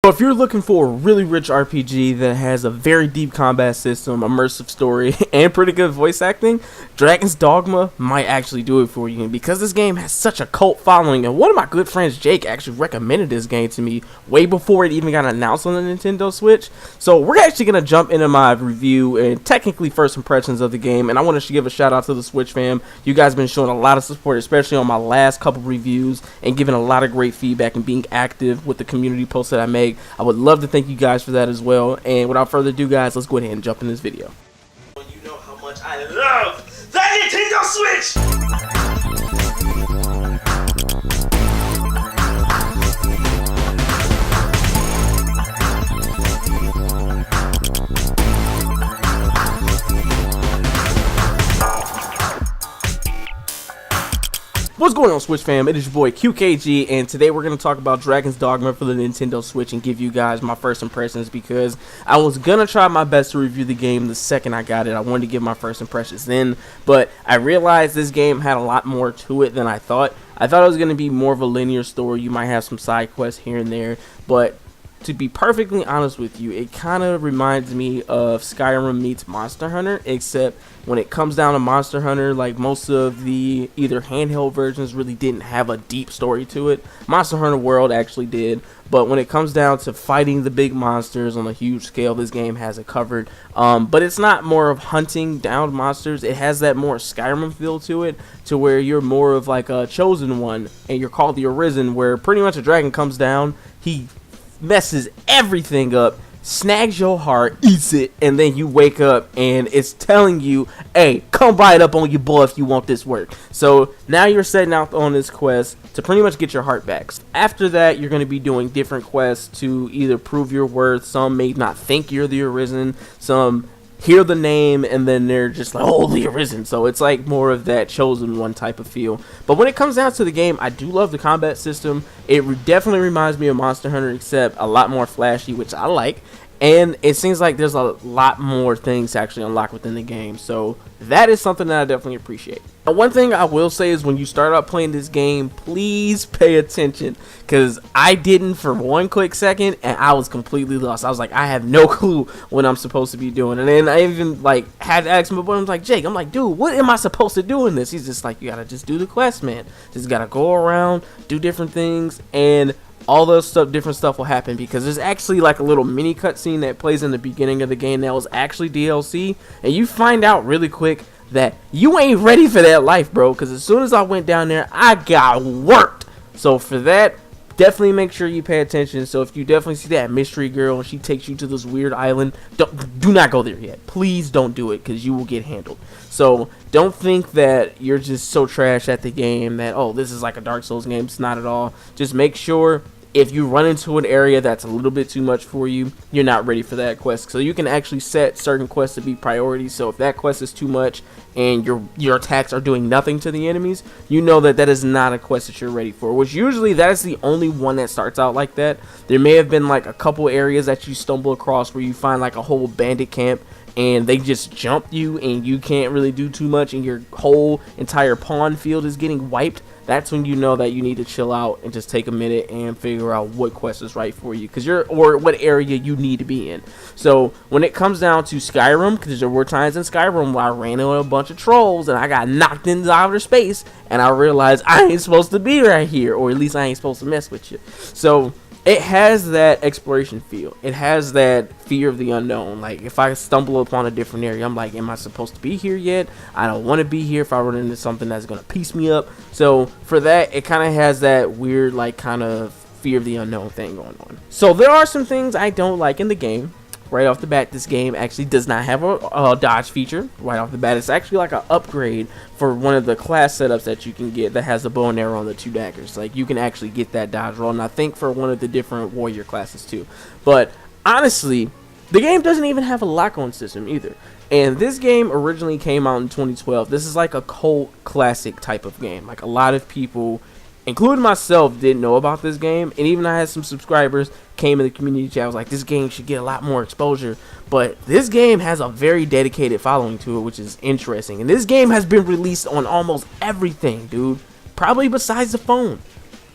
if you're looking for a really rich RPG that has a very deep combat system, immersive story, and pretty good voice acting, Dragon's Dogma might actually do it for you. And because this game has such a cult following, and one of my good friends, Jake, actually recommended this game to me way before it even got announced on the Nintendo Switch. So we're actually going to jump into my review and technically first impressions of the game. And I want to give a shout out to the Switch fam. You guys been showing a lot of support, especially on my last couple reviews, and giving a lot of great feedback and being active with the community posts that I make. I would love to thank you guys for that as well. And without further ado, guys, let's go ahead and jump in this video. You know how much I love that Nintendo Switch! What's going on, Switch fam? It is your boy QKG, and today we're going to talk about Dragon's Dogma for the Nintendo Switch and give you guys my first impressions, because I was going to try my best to review the game the second I got it. I wanted to give my first impressions then, but I realized this game had a lot more to it than I thought. I thought it was going to be more of a linear story. You might have some side quests here and there, but to be perfectly honest with you, it kind of reminds me of Skyrim meets Monster Hunter, except when it comes down to Monster Hunter, like most of the either handheld versions really didn't have a deep story to it. Monster Hunter World actually did, but when it comes down to fighting the big monsters on a huge scale, this game has it covered. But it's not more of hunting down monsters. It has that more Skyrim feel to it, to where you're more of like a chosen one, and you're called the Arisen, where pretty much a dragon comes down, he messes everything up, snags your heart, eats it, and then you wake up and it's telling you, hey, come bite up on your boy if you want this work. So now you're setting out on this quest to pretty much get your heart back. After that, you're going to be doing different quests to either prove your worth. Some may not think you're the Arisen, some hear the name and then they're just like, oh, the Arisen. So it's like more of that chosen one type of feel. But when it comes down to the game, I do love the combat system. It definitely reminds me of Monster Hunter, except a lot more flashy, which I like. And it seems like there's a lot more things to actually unlock within the game. So that is something that I definitely appreciate. Now, one thing I will say is when you start out playing this game, please pay attention. Because I didn't for one quick second, and I was completely lost. I was like, I have no clue what I'm supposed to be doing. And then I even like had to ask my boy, I'm like, Jake, I'm like, dude, what am I supposed to do in this? He's just like, you gotta just do the quest, man. Just gotta go around, do different things, and all those stuff, different stuff will happen, because there's actually like a little mini cutscene that plays in the beginning of the game that was actually DLC, and you find out really quick that you ain't ready for that life, bro, because as soon as I went down there, I got worked. So for that, definitely make sure you pay attention. So if you definitely see that mystery girl and she takes you to this weird island, do not go there yet. Please don't do it, because you will get handled. So don't think that you're just so trash at the game that, oh, this is like a Dark Souls game. It's not at all. Just make sure if you run into an area that's a little bit too much for you, you're not ready for that quest. So you can actually set certain quests to be priorities. So if that quest is too much and your attacks are doing nothing to the enemies, you know that that is not a quest that you're ready for, which usually that is the only one that starts out like that. There may have been like a couple areas that you stumble across where you find like a whole bandit camp and they just jump you and you can't really do too much and your whole entire pawn field is getting wiped. That's when you know that you need to chill out and just take a minute and figure out what quest is right for you, or what area you need to be in. So when it comes down to Skyrim, because there were times in Skyrim where I ran into a bunch of trolls and I got knocked into outer space and I realized I ain't supposed to be right here, or at least I ain't supposed to mess with you. So it has that exploration feel. It has that fear of the unknown. Like if I stumble upon a different area, I'm like, am I supposed to be here yet? I don't want to be here if I run into something that's going to piece me up. So for that, it kind of has that weird like kind of fear of the unknown thing going on. So there are some things I don't like in the game. Right off the bat, this game actually does not have a dodge feature. Right off the bat, it's actually like an upgrade for one of the class setups that you can get that has the bow and arrow and the 2 daggers. Like, you can actually get that dodge roll, and I think for one of the different warrior classes too. But honestly, the game doesn't even have a lock-on system either. And this game originally came out in 2012. This is like a cult classic type of game. Like, a lot of people, including myself, didn't know about this game, and even I had some subscribers came in the community chat. I was like, this game should get a lot more exposure. But this game has a very dedicated following to it, which is interesting. And this game has been released on almost everything, dude. Probably besides the phone.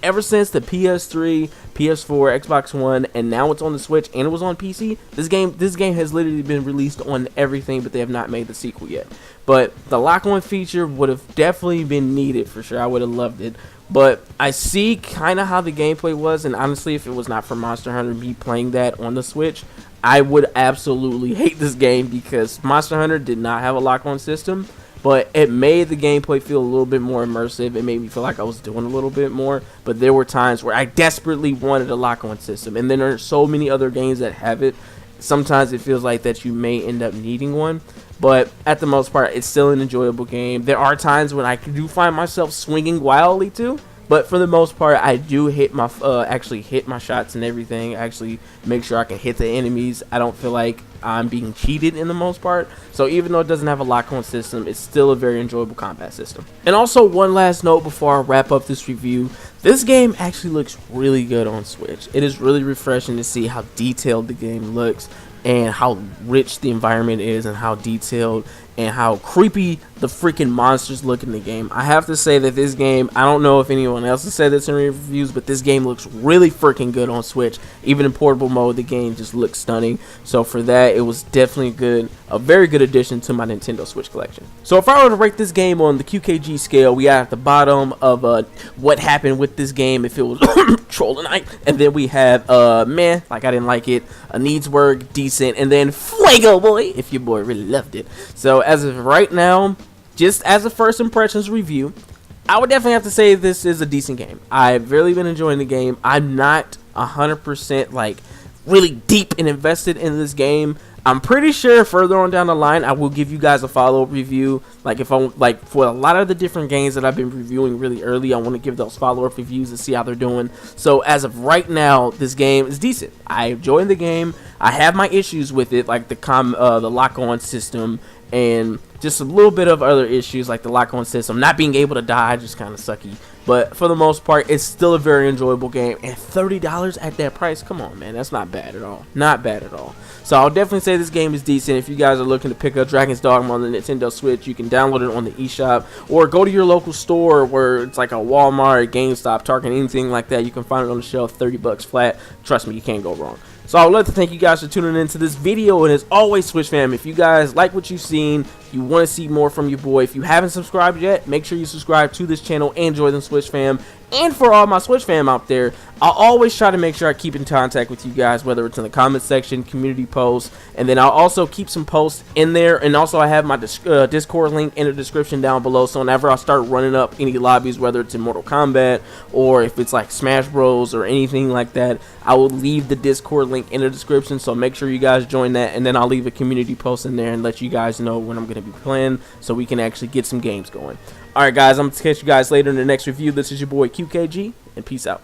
ever since the PS3, PS4, Xbox One, and now it's on the Switch and it was on PC, this game has literally been released on everything, but they have not made the sequel yet. But the lock-on feature would have definitely been needed for sure. I would have loved it. But I see kind of how the gameplay was, and honestly, if it was not for Monster Hunter, me playing that on the Switch, I would absolutely hate this game because Monster Hunter did not have a lock-on system, but it made the gameplay feel a little bit more immersive. It made me feel like I was doing a little bit more, but there were times where I desperately wanted a lock-on system, and then there are so many other games that have it. Sometimes it feels like that you may end up needing one, but at the most part, it's still an enjoyable game. There are times when I do find myself swinging wildly too, but for the most part, I do hit my actually hit my shots and everything. Actually, make sure I can hit the enemies. I don't feel like I'm being cheated in the most part. So even though it doesn't have a lock-on system, it's still a very enjoyable combat system. And also, one last note before I wrap up this review: this game actually looks really good on Switch. It is really refreshing to see how detailed the game looks, and how rich the environment is, and how detailed and how creepy the freaking monsters look in the game. I have to say that this game, I don't know if anyone else has said this in reviews, but this game looks really freaking good on Switch. Even in portable mode, the game just looks stunning. So for that, it was definitely a very good addition to my Nintendo Switch collection. So if I were to rate this game on the QKG scale, we got at the bottom of what happened with this game if it was Trollonite, and then we have meh, like I didn't like it, a needs work, decent, and then Fuego Boy, if your boy really loved it. So as of right now, just as a first impressions review, I would definitely have to say this is a decent game. I've really been enjoying the game. I'm not 100% like really deep and invested in this game. I'm pretty sure further on down the line I will give you guys a follow-up review. Like if I like for a lot of the different games that I've been reviewing really early, I want to give those follow-up reviews and see how they're doing. So as of right now, this game is decent. I enjoy the game. I have my issues with it, like the lock-on system, and just a little bit of other issues like the lock-on system, not being able to die, just kind of sucky. But for the most part, it's still a very enjoyable game. And $30 at that price, come on, man, that's not bad at all. Not bad at all. So I'll definitely say this game is decent. If you guys are looking to pick up Dragon's Dogma on the Nintendo Switch, you can download it on the eShop, or go to your local store where it's like a Walmart, GameStop, Target, anything like that. You can find it on the shelf, $30 flat. Trust me, you can't go wrong. So I would like to thank you guys for tuning into this video, and as always, Switch fam, if you guys like what you've seen, you want to see more from your boy, if you haven't subscribed yet, make sure you subscribe to this channel and join the Switch fam. And for all my Switch fam out there, I'll always try to make sure I keep in contact with you guys, whether it's in the comment section, community posts, and then I'll also keep some posts in there. And also I have my Discord link in the description down below, so whenever I start running up any lobbies, whether it's in Mortal Kombat or if it's like Smash Bros or anything like that, I will leave the Discord link in the description, so make sure you guys join that. And then I'll leave a community post in there and let you guys know when I'm going to be playing, so we can actually get some games going. Alright guys, I'm going to catch you guys later in the next review. This is your boy QKG, and peace out.